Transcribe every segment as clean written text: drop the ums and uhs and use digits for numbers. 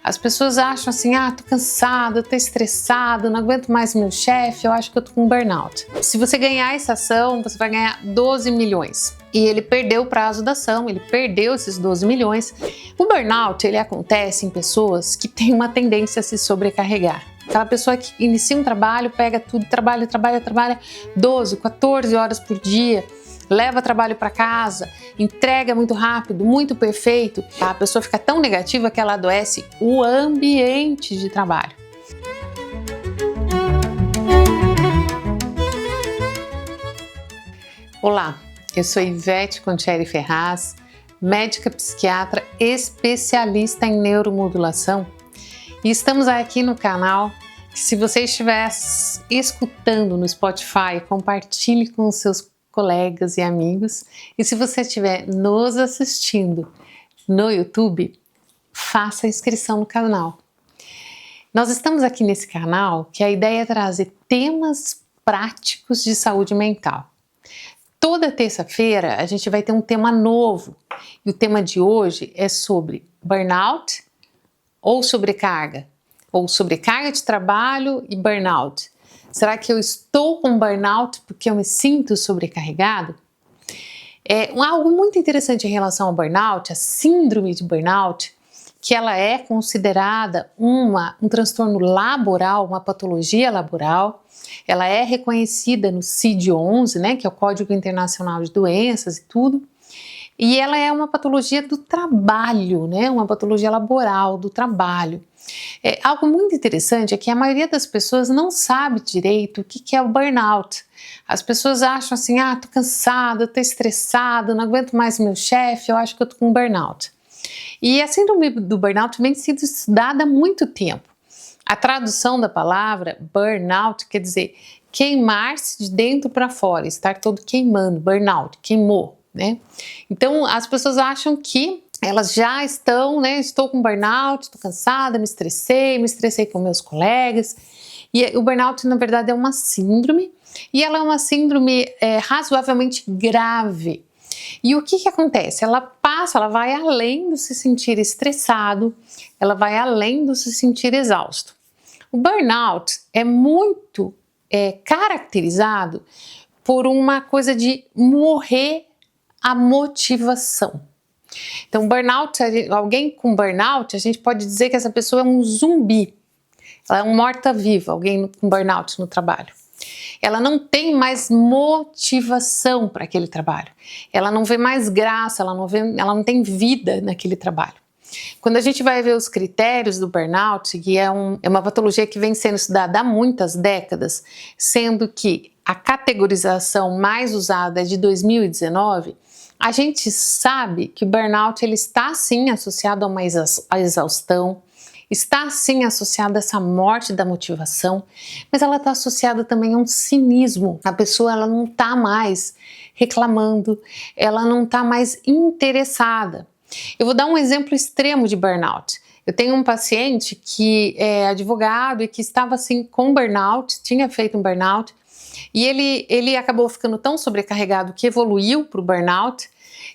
As pessoas acham assim, tô cansado, tô estressado, não aguento mais meu chefe, eu acho que eu tô com burnout. Se você ganhar essa ação, você vai ganhar 12 milhões. E ele perdeu o prazo da ação, ele perdeu esses 12 milhões. O burnout, ele acontece em pessoas que têm uma tendência a se sobrecarregar. Aquela pessoa que inicia um trabalho, pega tudo, trabalha 12, 14 horas por dia, leva trabalho para casa, entrega muito rápido, muito perfeito. A pessoa fica tão negativa que ela adoece o ambiente de trabalho. Olá, eu sou Ivete Contieri Ferraz, médica psiquiatra especialista em neuromodulação, e estamos aqui no canal. Se você estiver escutando no Spotify, compartilhe com os seus colegas e amigos. E se você estiver nos assistindo no YouTube, faça a inscrição no canal. Nós estamos aqui nesse canal que a ideia é trazer temas práticos de saúde mental. Toda terça-feira a gente vai ter um tema novo. E o tema de hoje é sobre burnout ou sobrecarga. Ou sobrecarga de trabalho e burnout. Será que eu estou com burnout porque eu me sinto sobrecarregado? Algo muito interessante em relação ao burnout, a síndrome de burnout, que ela é considerada um transtorno laboral, uma patologia laboral. Ela é reconhecida no CID-11, né, que é o Código Internacional de Doenças e tudo. E ela é uma patologia do trabalho, né, uma patologia laboral do trabalho. Algo muito interessante é que a maioria das pessoas não sabe direito o que é o burnout. As pessoas acham assim, tô cansado, tô estressado, não aguento mais meu chefe, eu acho que eu tô com burnout. E a síndrome do burnout vem sendo estudada há muito tempo. A tradução da palavra burnout quer dizer queimar-se de dentro para fora, estar todo queimando, burnout, queimou, né? Então as pessoas acham que elas já estão, né? Estou com burnout, estou cansada, me estressei com meus colegas. E o burnout, na verdade, é uma síndrome, e ela é uma síndrome razoavelmente grave. E o que acontece? Ela vai além do se sentir estressado, ela vai além do se sentir exausto. O burnout é muito caracterizado por uma coisa de morrer a motivação. Então, burnout, alguém com burnout, a gente pode dizer que essa pessoa é um zumbi. Ela é um morta-viva, alguém com burnout no trabalho. Ela não tem mais motivação para aquele trabalho. Ela não vê mais graça, ela não tem vida naquele trabalho. Quando a gente vai ver os critérios do burnout, que é uma patologia que vem sendo estudada há muitas décadas, sendo que a categorização mais usada é de 2019, a gente sabe que o burnout ele está sim associado a uma exaustão, está sim associado a essa morte da motivação, mas ela está associada também a um cinismo. A pessoa ela não está mais reclamando, ela não está mais interessada. Eu vou dar um exemplo extremo de burnout. Eu tenho um paciente que é advogado e que estava assim com burnout, tinha feito um burnout, e ele acabou ficando tão sobrecarregado que evoluiu para o burnout.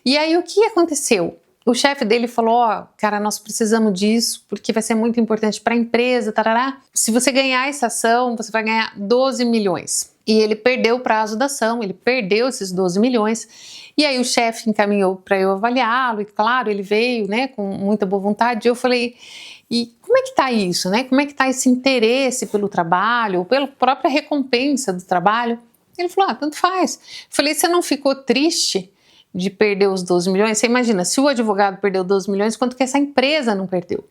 E aí o que aconteceu? O chefe dele falou, cara, nós precisamos disso porque vai ser muito importante para a empresa, tarará. Se você ganhar essa ação, você vai ganhar 12 milhões. E ele perdeu o prazo da ação, ele perdeu esses 12 milhões. E aí o chefe encaminhou para eu avaliá-lo, e claro, ele veio, né, com muita boa vontade. E eu falei, e como é que tá isso, né? Como é que tá esse interesse pelo trabalho, ou pela própria recompensa do trabalho? Ele falou, tanto faz. Eu falei, você não ficou triste de perder os 12 milhões? Você imagina, se o advogado perdeu 12 milhões, quanto que essa empresa não perdeu?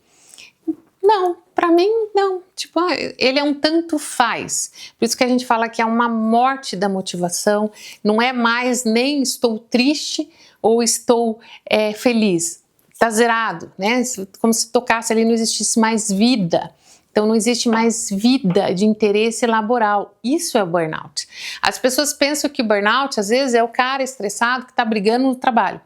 Não, para mim não. Tipo, ele é um tanto faz. Por isso que a gente fala que é uma morte da motivação. Não é mais nem estou triste ou estou feliz. Está zerado, né? Como se tocasse ali, não existisse mais vida. Então não existe mais vida de interesse laboral. Isso é o burnout. As pessoas pensam que o burnout, às vezes, é o cara estressado que está brigando no trabalho.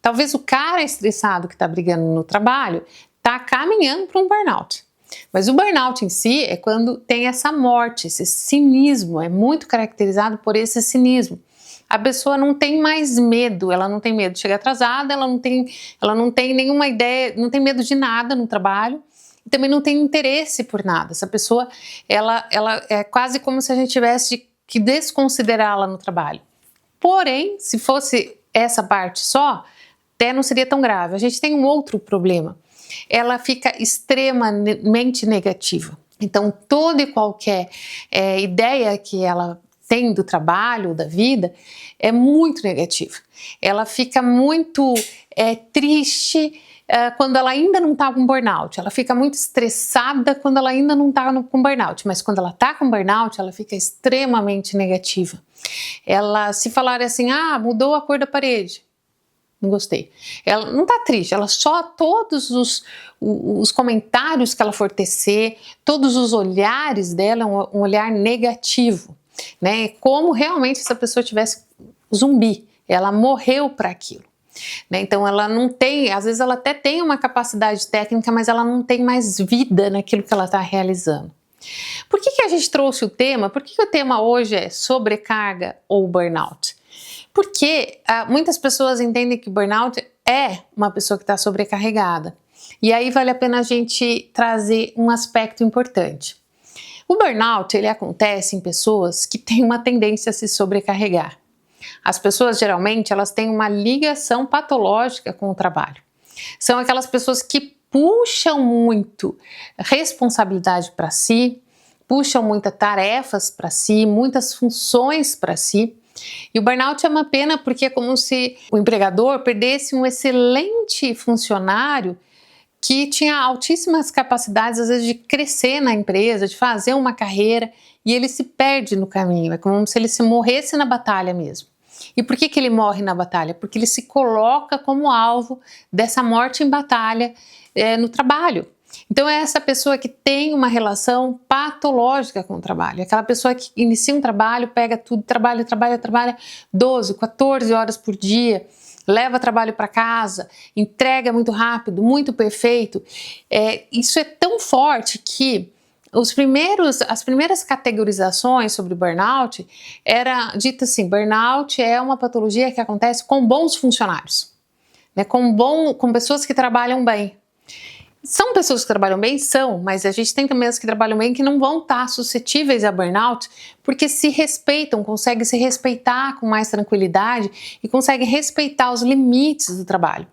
Talvez o cara estressado que está brigando no trabalho está caminhando para um burnout. Mas o burnout em si é quando tem essa morte, esse cinismo, é muito caracterizado por esse cinismo. A pessoa não tem mais medo, ela não tem medo de chegar atrasada, ela não tem nenhuma ideia, não tem medo de nada no trabalho. e também não tem interesse por nada. Essa pessoa, ela é quase como se a gente tivesse que desconsiderá-la no trabalho. Porém, se fosse essa parte só, até não seria tão grave. A gente tem um outro problema. Ela fica extremamente negativa. Então, toda e qualquer ideia que ela tem do trabalho, da vida, é muito negativa. Ela fica muito triste quando ela ainda não está com burnout. Ela fica muito estressada quando ela ainda não está com burnout. Mas quando ela está com burnout, ela fica extremamente negativa. Ela, se falar assim, mudou a cor da parede, não gostei. Ela não tá triste, ela só todos os comentários que ela for tecer, todos os olhares dela, um olhar negativo, né? Como realmente essa pessoa tivesse zumbi, ela morreu para aquilo. Né? Então ela não tem, às vezes ela até tem uma capacidade técnica, mas ela não tem mais vida naquilo que ela está realizando. Por que a gente trouxe o tema? Por que o tema hoje é sobrecarga ou burnout? Porque muitas pessoas entendem que burnout é uma pessoa que está sobrecarregada. E aí vale a pena a gente trazer um aspecto importante. O burnout, ele acontece em pessoas que têm uma tendência a se sobrecarregar. As pessoas, geralmente, elas têm uma ligação patológica com o trabalho. São aquelas pessoas que puxam muito responsabilidade para si, puxam muitas tarefas para si, muitas funções para si. E o burnout é uma pena porque é como se o empregador perdesse um excelente funcionário que tinha altíssimas capacidades, às vezes, de crescer na empresa, de fazer uma carreira, e ele se perde no caminho. É como se ele se morresse na batalha mesmo. E por que ele morre na batalha? Porque ele se coloca como alvo dessa morte em batalha no trabalho. Então é essa pessoa que tem uma relação patológica com o trabalho. Aquela pessoa que inicia um trabalho, pega tudo, trabalha 12, 14 horas por dia, leva trabalho para casa, entrega muito rápido, muito perfeito. Isso é tão forte que as primeiras categorizações sobre burnout era dita assim: burnout é uma patologia que acontece com bons funcionários, né, com pessoas que trabalham bem. São pessoas que trabalham bem? São, mas a gente tem também as que trabalham bem que não vão estar suscetíveis a burnout porque se respeitam, conseguem se respeitar com mais tranquilidade e conseguem respeitar os limites do trabalho.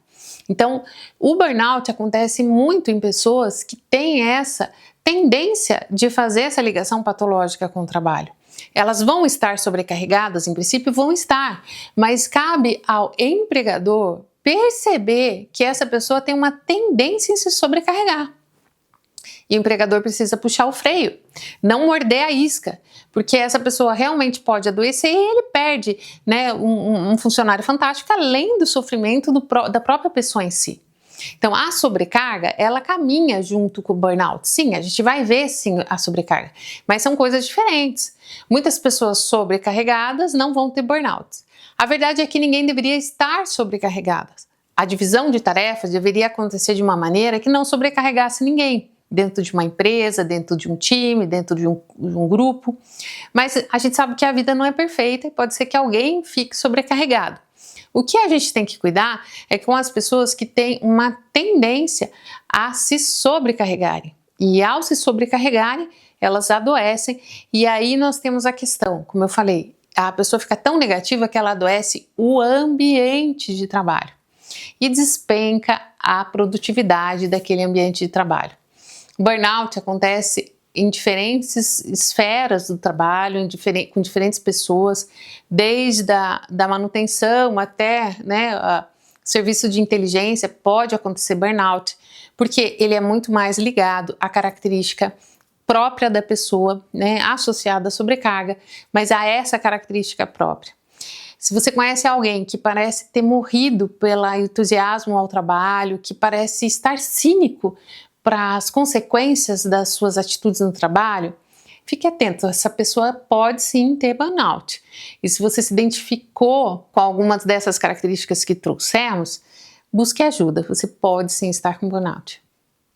Então, o burnout acontece muito em pessoas que têm essa tendência de fazer essa ligação patológica com o trabalho. Elas vão estar sobrecarregadas, em princípio vão estar, mas cabe ao empregador perceber que essa pessoa tem uma tendência em se sobrecarregar. E o empregador precisa puxar o freio, não morder a isca, porque essa pessoa realmente pode adoecer e ele perde, né, um funcionário fantástico, além do sofrimento da própria pessoa em si. Então a sobrecarga, ela caminha junto com o burnout. Sim, a gente vai ver sim a sobrecarga, mas são coisas diferentes. Muitas pessoas sobrecarregadas não vão ter burnout. A verdade é que ninguém deveria estar sobrecarregado. A divisão de tarefas deveria acontecer de uma maneira que não sobrecarregasse ninguém, dentro de uma empresa, dentro de um time, dentro de um grupo. Mas a gente sabe que a vida não é perfeita e pode ser que alguém fique sobrecarregado. O que a gente tem que cuidar é com as pessoas que têm uma tendência a se sobrecarregarem. E ao se sobrecarregarem, elas adoecem. E aí nós temos a questão, como eu falei, a pessoa fica tão negativa que ela adoece o ambiente de trabalho e despenca a produtividade daquele ambiente de trabalho. O burnout acontece em diferentes esferas do trabalho, com diferentes pessoas, desde da manutenção até, né, serviço de inteligência, pode acontecer burnout, porque ele é muito mais ligado à característica própria da pessoa, né, associada à sobrecarga, mas a essa característica própria. Se você conhece alguém que parece ter morrido pelo entusiasmo ao trabalho, que parece estar cínico para as consequências das suas atitudes no trabalho, fique atento, essa pessoa pode sim ter burnout. E se você se identificou com algumas dessas características que trouxemos, busque ajuda, você pode sim estar com burnout.